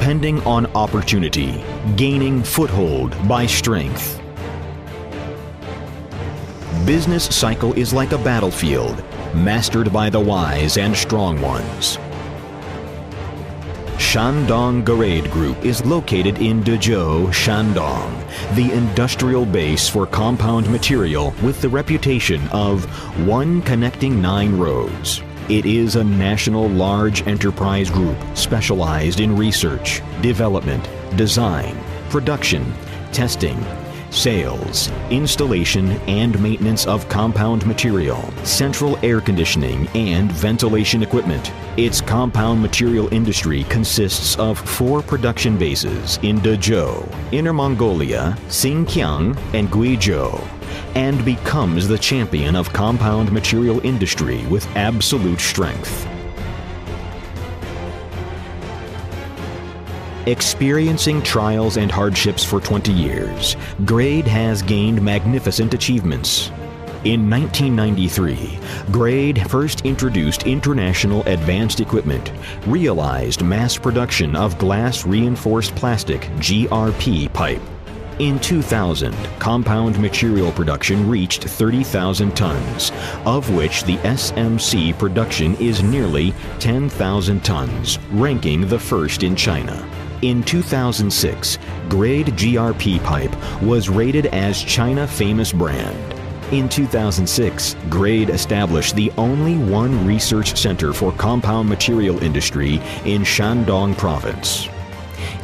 depending on opportunity, gaining foothold by strength. Business cycle is like a battlefield, mastered by the wise and strong ones. Shandong GRAD Group is located in Dezhou, Shandong, the industrial base for compound material with the reputation of one connecting 9 roads. It is a national large enterprise group specialized in research, development, design, production, testing, sales, installation and maintenance of compound material, central air conditioning and ventilation equipment. Its compound material industry consists of 4 production bases in Dezhou, Inner Mongolia, Xinjiang, and Guizhou, and becomes the champion of compound material industry with absolute strength. Experiencing trials and hardships for 20 years, GRAD has gained magnificent achievements. In 1993, GRAD first introduced international advanced equipment, realized mass production of glass reinforced plastic GRP pipe. In 2000, compound material production reached 30,000 tons, of which the SMC production is nearly 10,000 tons, ranking the first in China. In 2006, GRAD GRP pipe was rated as China Famous Brand. In 2006, GRAD established the only one research center for compound material industry in Shandong Province.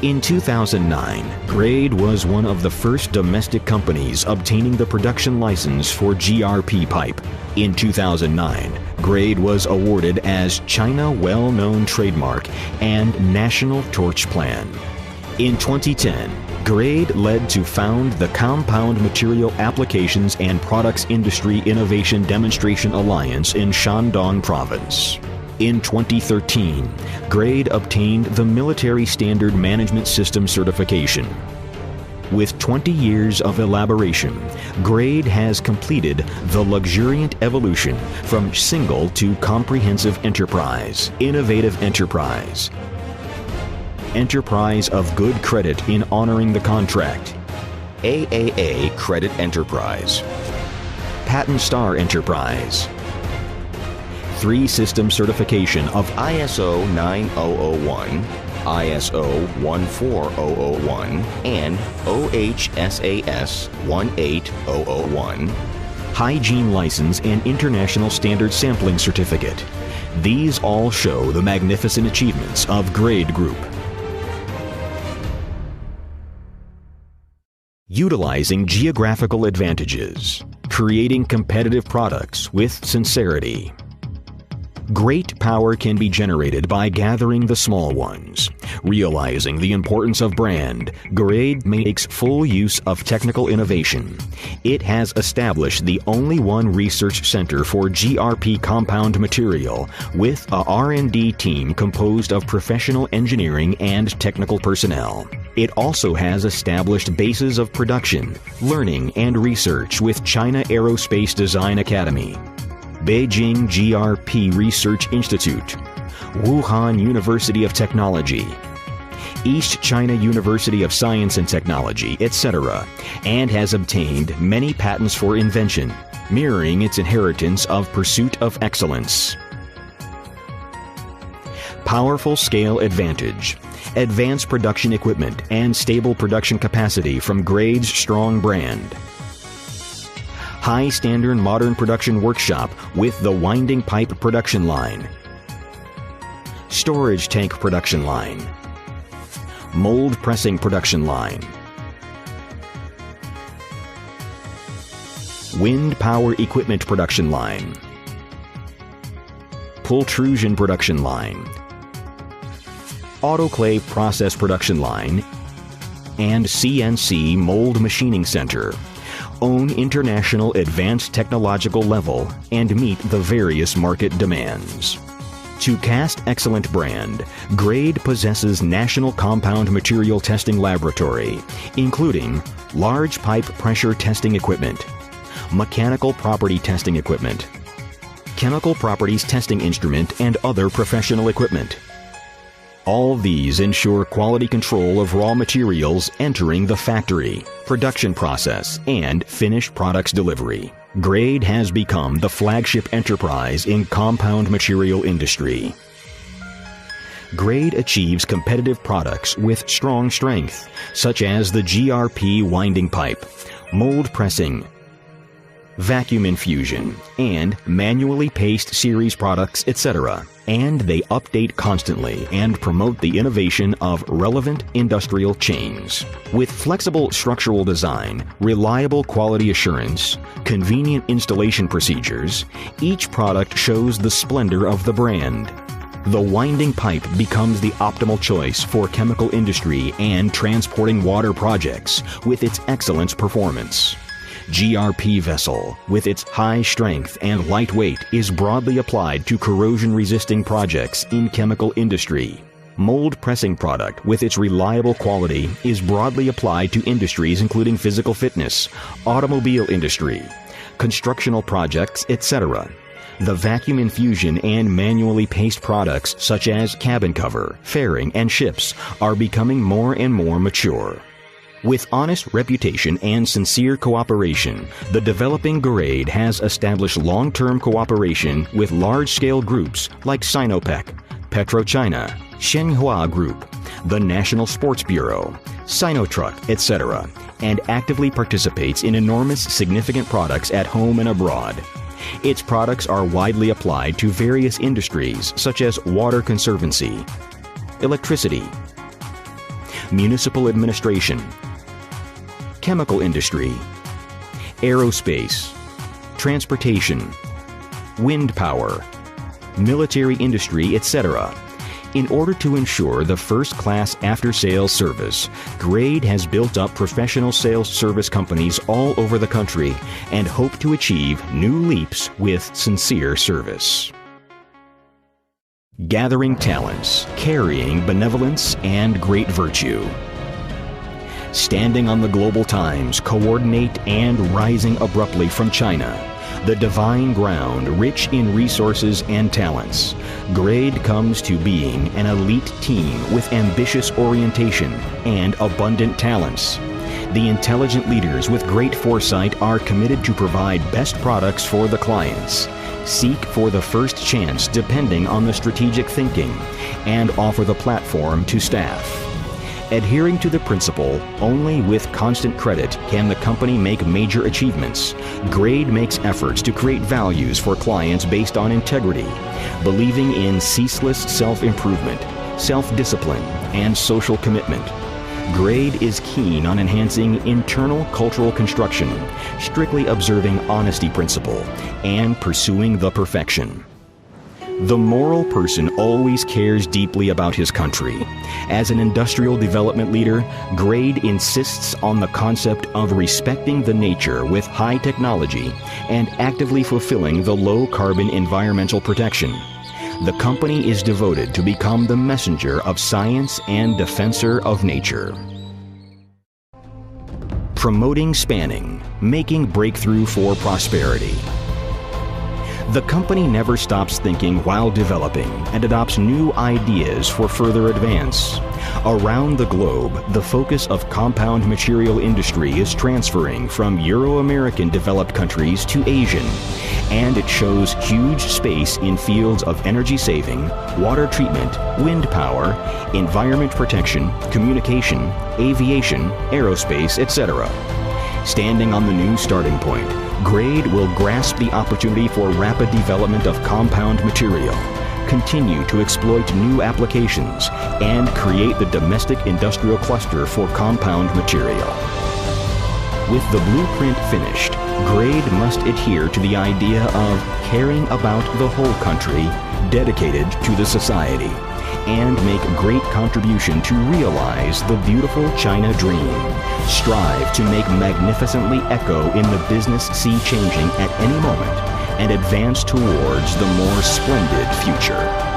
In 2009, GRAD was one of the first domestic companies obtaining the production license for GRP pipe. In 2009, GRAD was awarded as China Well-Known Trademark and National Torch Plan. In 2010, GRAD led to found the Compound Material Applications and Products Industry Innovation Demonstration Alliance in Shandong Province. In 2013, GRAD obtained the Military Standard Management System certification. With 20 years of elaboration, GRAD has completed the luxuriant evolution from single to comprehensive enterprise, innovative enterprise, enterprise of good credit in honoring the contract, AAA Credit Enterprise, Patent Star Enterprise, 3-system certification of ISO 9001, ISO 14001, and OHSAS 18001, Hygiene License and International Standard Sampling Certificate. These all show the magnificent achievements of GRAD Group. Utilizing geographical advantages, creating competitive products with sincerity. Great power can be generated by gathering the small ones. Realizing the importance of brand, GRAD makes full use of technical innovation. It has established the only one research center for GRP compound material with a R&D team composed of professional engineering and technical personnel. It also has established bases of production, learning, and research with China Aerospace Design Academy, Beijing GRP Research Institute, Wuhan University of Technology, East China University of Science and Technology, etc., and has obtained many patents for invention, mirroring its inheritance of pursuit of excellence. Powerful scale advantage, advanced production equipment, and stable production capacity from GRAD's strong brand. High standard modern production workshop with the winding pipe production line, storage tank production line, mold pressing production line, wind power equipment production line, pultrusion production line, autoclave process production line, and CNC mold machining center. Own international advanced technological level and meet the various market demands. To cast excellent brand, GRAD possesses National Compound Material Testing Laboratory, including large pipe pressure testing equipment, mechanical property testing equipment, chemical properties testing instrument and other professional equipment, All these ensure quality control of raw materials entering the factory, production process, and finished products delivery. GRADE has become the flagship enterprise in compound material industry. GRADE achieves competitive products with strong strength, such as the GRP winding pipe, mold pressing, vacuum infusion, and manually paced series products, etc. And they update constantly and promote the innovation of relevant industrial chains. With flexible structural design, reliable quality assurance, convenient installation procedures, each product shows the splendor of the brand. The winding pipe becomes the optimal choice for chemical industry and transporting water projects with its excellent performance. GRP vessel, with its high strength and light weight, is broadly applied to corrosion-resisting projects in chemical industry. Mold pressing product, with its reliable quality, is broadly applied to industries including physical fitness, automobile industry, constructional projects, etc. The vacuum infusion and manually paced products such as cabin cover, fairing, and ships are becoming more and more mature. With honest reputation and sincere cooperation, the developing GRADE has established long-term cooperation with large-scale groups like Sinopec, PetroChina, Shenhua Group, the National Sports Bureau, Sinotruck, etc., and actively participates in enormous significant products at home and abroad. Its products are widely applied to various industries such as water conservancy, electricity, municipal administration, chemical industry, aerospace, transportation, wind power, military industry, etc. In order to ensure the first-class after-sales service, GRADE has built up professional sales service companies all over the country and hope to achieve new leaps with sincere service. Gathering talents, carrying benevolence and great virtue. Standing on the global times, coordinate and rising abruptly from China, the divine ground rich in resources and talents, GRADE comes to being an elite team with ambitious orientation and abundant talents. The intelligent leaders with great foresight are committed to provide best products for the clients, seek for the first chance depending on the strategic thinking, and offer the platform to staff. Adhering to the principle, only with constant credit can the company make major achievements. GRADE makes efforts to create values for clients based on integrity, believing in ceaseless self-improvement, self-discipline, and social commitment. GRADE is keen on enhancing internal cultural construction, strictly observing honesty principle, and pursuing the perfection. The moral person always cares deeply about his country. As an industrial development leader, GRADE insists on the concept of respecting the nature with high technology and actively fulfilling the low-carbon environmental protection. The company is devoted to become the messenger of science and defensor of nature. Promoting spanning, making breakthrough for prosperity. The company never stops thinking while developing and adopts new ideas for further advance. Around the globe, the focus of compound material industry is transferring from Euro-American developed countries to Asian, and it shows huge space in fields of energy saving, water treatment, wind power, environment protection, communication, aviation, aerospace, etc. Standing on the new starting point, GRADE will grasp the opportunity for rapid development of compound material, continue to exploit new applications, and create the domestic industrial cluster for compound material. With the blueprint finished, GRADE must adhere to the idea of caring about the whole country, dedicated to the society, and make great contribution to realize the beautiful China dream. Strive to make magnificently echo in the business sea changing at any moment and advance towards the more splendid future.